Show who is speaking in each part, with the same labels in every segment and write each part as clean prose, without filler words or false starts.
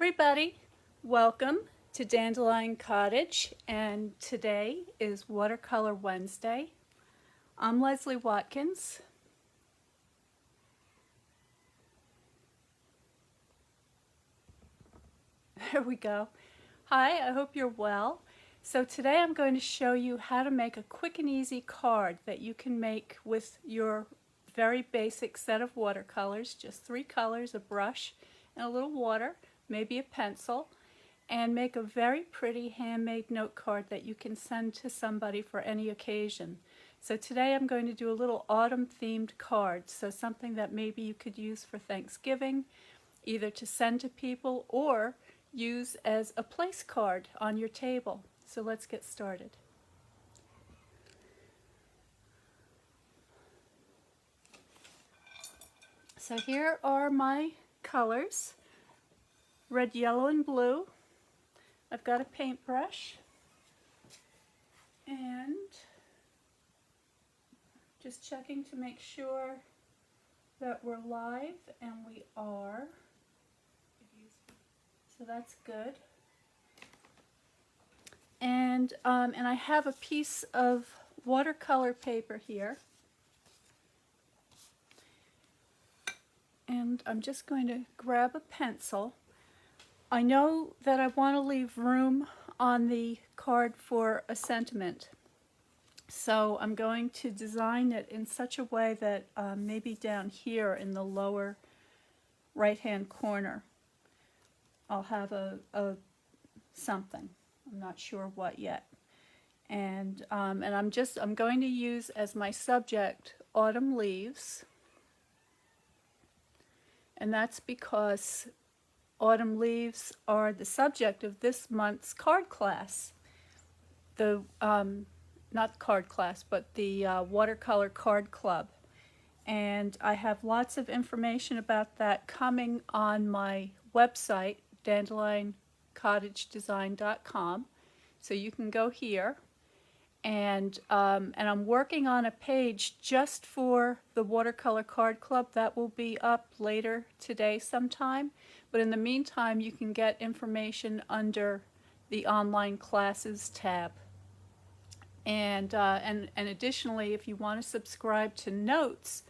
Speaker 1: Everybody, welcome to Dandelion Cottage, and today is Watercolor Wednesday. I'm Leslie Watkins. There we go. Hi, I hope you're well. So today I'm going to show you how to make a quick and easy card that you can make with your very basic set of watercolors, just 3 colors, a brush, and a little water, maybe a pencil, and make a very pretty handmade note card that you can send to somebody for any occasion. So today I'm going to do a little autumn themed card, so something that maybe you could use for Thanksgiving, either to send to people or use as a place card on your table. So let's get started. So here are my colors, red, yellow, and blue. I've got a paintbrush and just checking to make sure that we're live, and we are. So that's good. And I have a piece of watercolor paper here. And I'm just going to grab a pencil. I know that I want to leave room on the card for a sentiment. So I'm going to design it in such a way that maybe down here in the lower right-hand corner, I'll have a something. I'm not sure what yet. And I'm going to use as my subject autumn leaves. And that's because autumn leaves are the subject of this month's card class. The not card class, but the watercolor card club. And I have lots of information about that coming on my website, dandelioncottagedesign.com. So you can go here. And I'm working on a page just for the Watercolor Card Club. That will be up later today sometime. But in the meantime, you can get information under the online classes tab. And additionally, if you want to subscribe to notes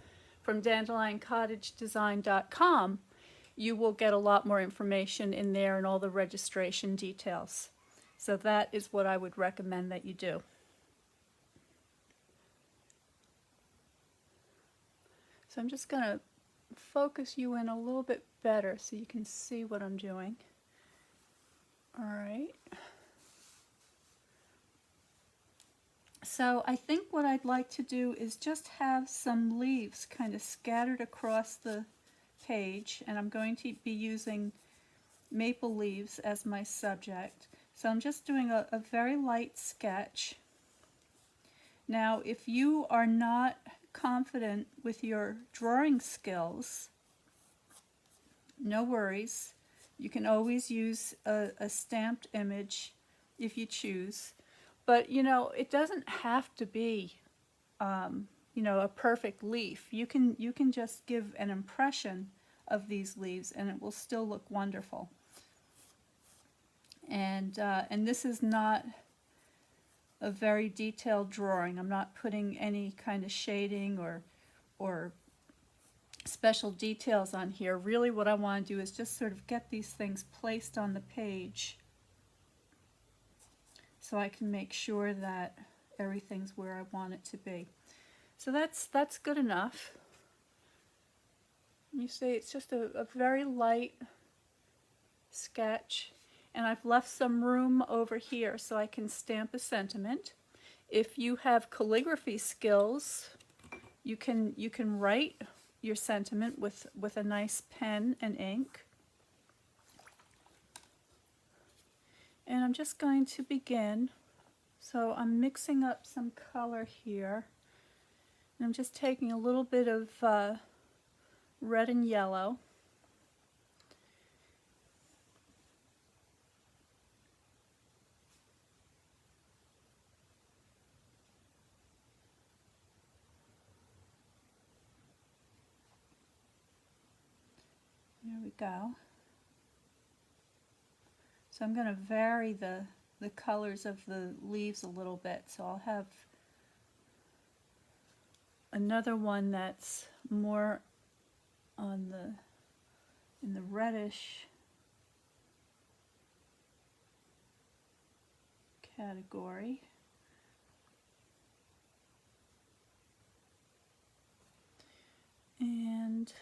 Speaker 1: from dandelioncottagedesign.com, you will get a lot more information in there and all the registration details. So that is what I would recommend that you do. So I'm just going to focus you in a little bit better so you can see what I'm doing. All right. So I think what I'd like to do is just have some leaves kind of scattered across the page, and I'm going to be using maple leaves as my subject. So I'm just doing a very light sketch. Now, if you are not confident with your drawing skills, no worries. You can always use a stamped image if you choose. But, you know, it doesn't have to be, you know, a perfect leaf. You can just give an impression of these leaves and it will still look wonderful. And this is not a very detailed drawing. I'm not putting any kind of shading or special details on here. Really what I want to do is just sort of get these things placed on the page so I can make sure that everything's where I want it to be. So that's good enough. You see, it's just a very light sketch. And I've left some room over here so I can stamp a sentiment. If you have calligraphy skills, you can write your sentiment with a nice pen and ink. And I'm just going to begin. So I'm mixing up some color here. And I'm just taking a little bit of red and yellow. There we go. So I'm going to vary the colors of the leaves a little bit. So I'll have another one that's more on in the reddish category. And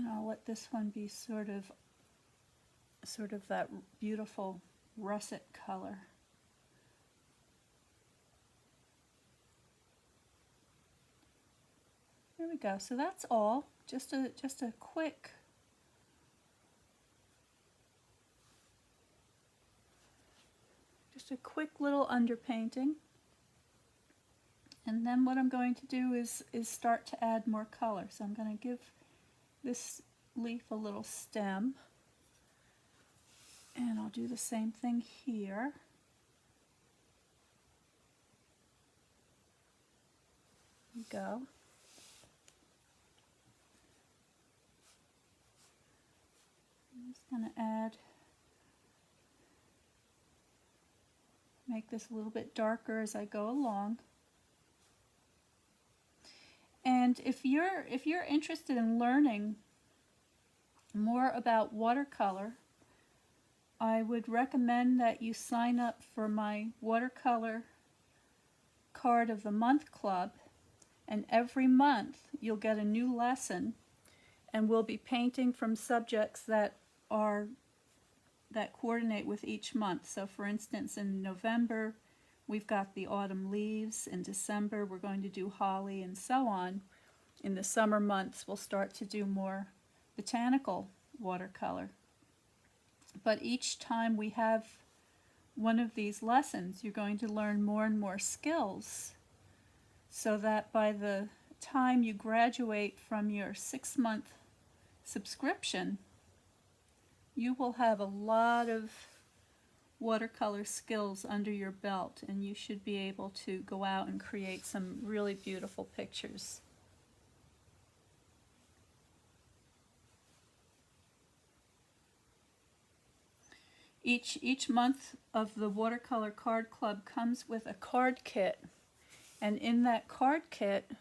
Speaker 1: I'll let this one be sort of that beautiful russet color. There we go. So that's all. Just a quick little underpainting. And then what I'm going to do is start to add more color. So I'm going to give this leaf a little stem. And I'll do the same thing here. There we go. I'm just going to make this a little bit darker as I go along. And if you're interested in learning more about watercolor, I would recommend that you sign up for my watercolor card of the month club, and every month you'll get a new lesson, and we'll be painting from subjects that coordinate with each month. So for instance, in November we've got the autumn leaves, in December we're going to do holly, and so on. In the summer months we'll start to do more botanical watercolor. But each time we have one of these lessons, you're going to learn more and more skills, so that by the time you graduate from your 6-month subscription, you will have a lot of watercolor skills under your belt, and you should be able to go out and create some really beautiful pictures. Each month of the Watercolor Card Club comes with a card kit, and in that card kit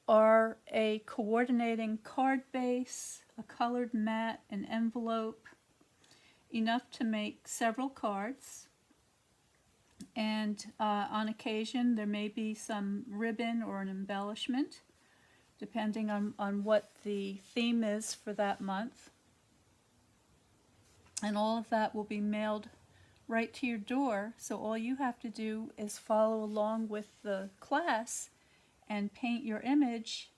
Speaker 1: are a coordinating card base, a colored mat, an envelope, enough to make several cards, and on occasion there may be some ribbon or an embellishment depending on what the theme is for that month. And all of that will be mailed right to your door, so all you have to do is follow along with the class and paint your image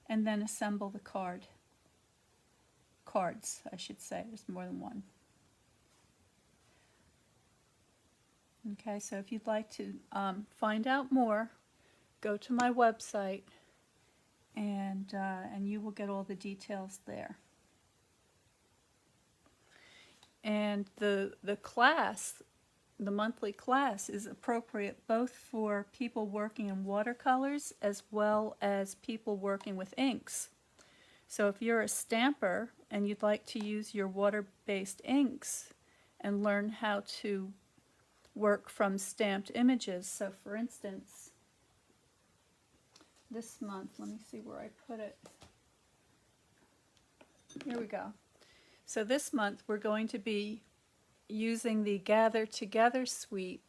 Speaker 1: and then assemble the cards, I should say. There's more than one. Okay, so if you'd like to find out more, go to my website, and you will get all the details there. And the class, the monthly class, is appropriate both for people working in watercolors as well as people working with inks. So if you're a stamper and you'd like to use your water-based inks and learn how to work from stamped images, so for instance, this month, let me see where I put it. Here we go. So this month we're going to be using the Gather Together suite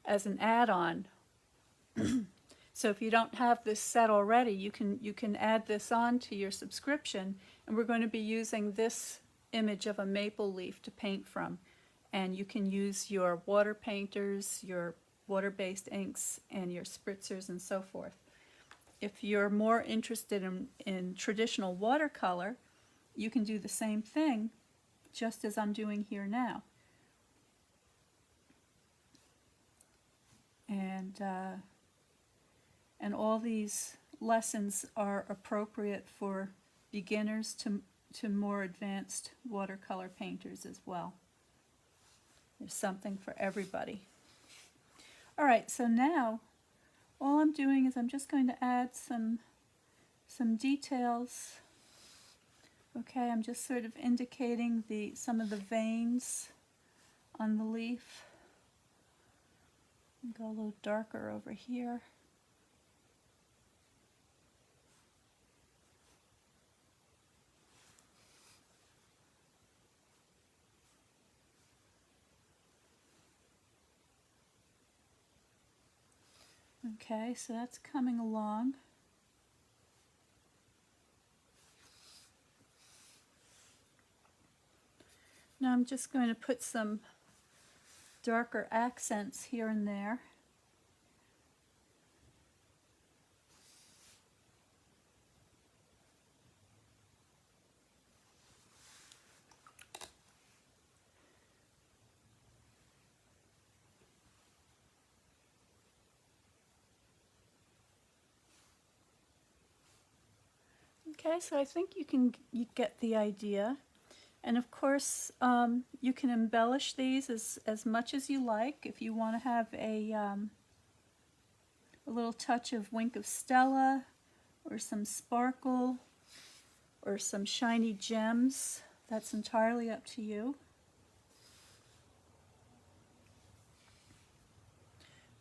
Speaker 1: as an add-on. So if you don't have this set already, you can add this on to your subscription, and we're going to be using this image of a maple leaf to paint from. And you can use your water painters, your water-based inks, and your spritzers and so forth. If you're more interested in traditional watercolor, you can do the same thing, just as I'm doing here now. And all these lessons are appropriate for beginners to more advanced watercolor painters as well. There's something for everybody. All right, so now all I'm doing is I'm just going to add some details Okay, I'm just sort of indicating some of the veins on the leaf. Go a little darker over here. Okay, so that's coming along. Now I'm just going to put some darker accents here and there. Okay, so I think you get the idea. And of course, you can embellish these as much as you like. If you want to have a little touch of Wink of Stella, or some sparkle, or some shiny gems, that's entirely up to you.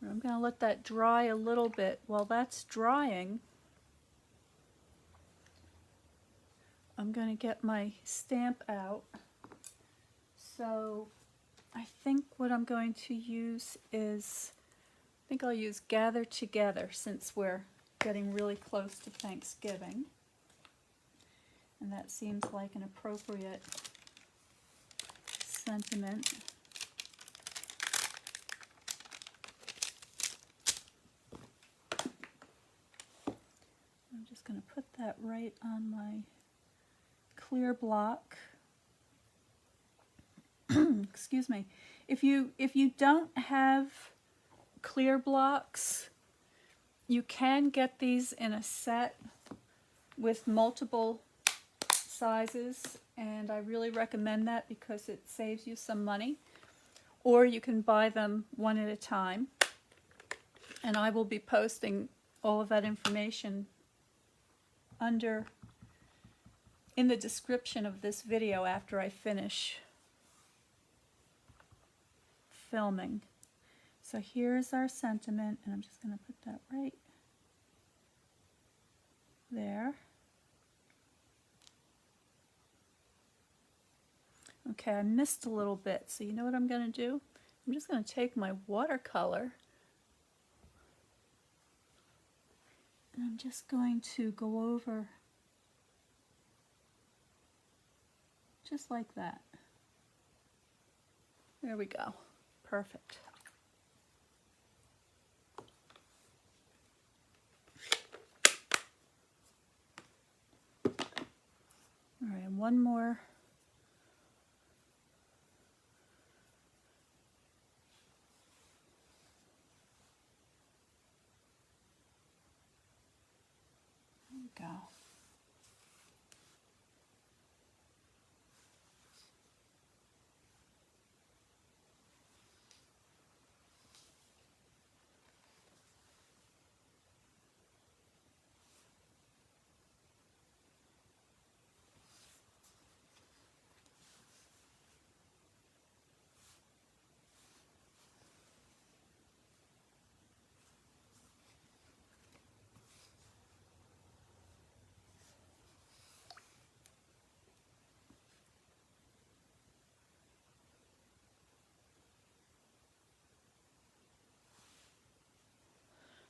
Speaker 1: I'm going to let that dry a little bit. While that's drying, I'm going to get my stamp out. So I think what I'm going to use is, I think I'll use Gather Together, since we're getting really close to Thanksgiving. And that seems like an appropriate sentiment. I'm just going to put that right on my clear block. Excuse me. If you don't have clear blocks, you can get these in a set with multiple sizes, and I really recommend that because it saves you some money. Or you can buy them one at a time, and I will be posting all of that information in the description of this video after I finish filming. So here's our sentiment, and I'm just going to put that right there. Okay, I missed a little bit, so you know what I'm going to do? I'm just going to take my watercolor, and I'm just going to go over just like that. There we go. Perfect. All right, and one more. There we go.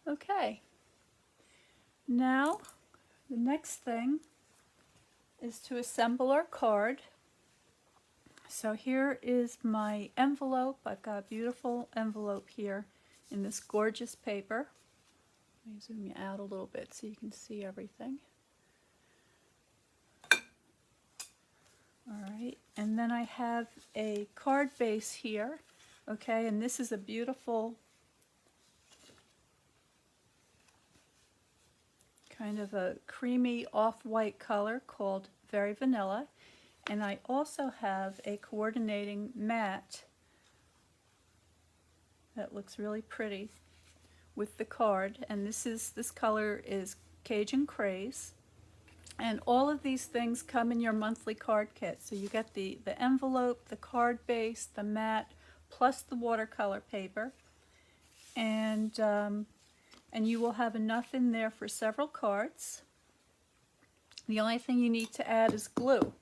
Speaker 1: Okay, now the next thing is to assemble our card. So here is my envelope. I've got a beautiful envelope here in this gorgeous paper. Let me zoom you out a little bit so you can see everything. All right, and then I have a card base here. Okay, and this is a beautiful kind of a creamy off-white color called Very Vanilla. And I also have a coordinating mat that looks really pretty with the card. And this color is Cajun Craze. And all of these things come in your monthly card kit. So you get the envelope, the card base, the mat, plus the watercolor paper. And you will have enough in there for several cards. The only thing you need to add is glue.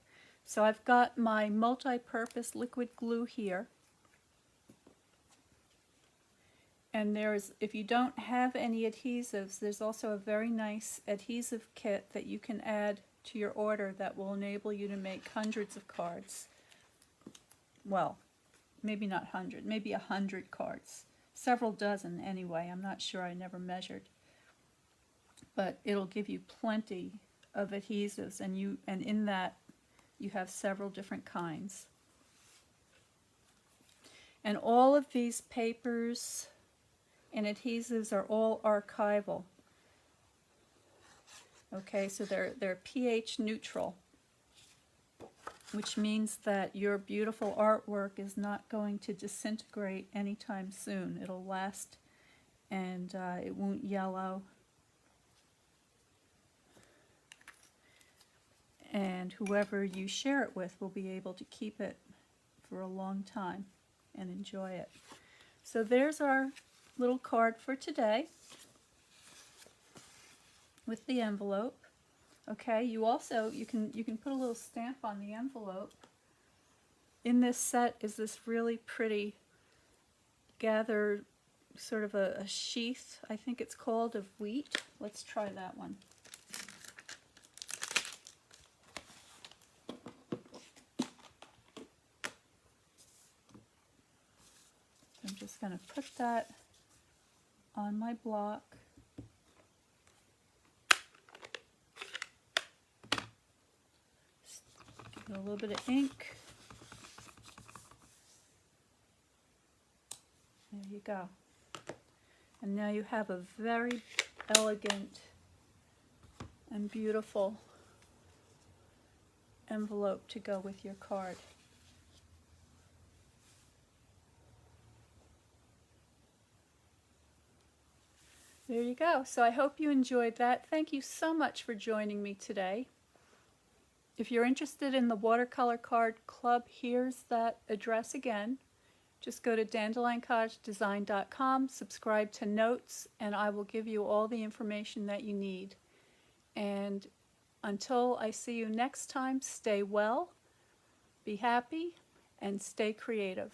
Speaker 1: So I've got my multi-purpose liquid glue here. And there's, if you don't have any adhesives, there's also a very nice adhesive kit that you can add to your order that will enable you to make hundreds of cards. Well, maybe not 100, maybe 100 cards. Several dozen anyway, I'm not sure, I never measured. But it'll give you plenty of adhesives, and in that you have several different kinds. And all of these papers and adhesives are all archival. Okay, so they're pH neutral, which means that your beautiful artwork is not going to disintegrate anytime soon. It'll last, and it won't yellow. And whoever you share it with will be able to keep it for a long time and enjoy it. So there's our little card for today with the envelope. Okay, you can put a little stamp on the envelope. In this set is this really pretty gathered sort of a sheath, I think it's called, of wheat. Let's try that one. I'm just going to put that on my block. Give it a little bit of ink. There you go. And now you have a very elegant and beautiful envelope to go with your card. There you go. So I hope you enjoyed that. Thank you so much for joining me today. If you're interested in the Watercolor Card Club, here's that address again. Just go to dandelioncottagedesign.com, subscribe to Notes, and I will give you all the information that you need. And until I see you next time, stay well, be happy, and stay creative.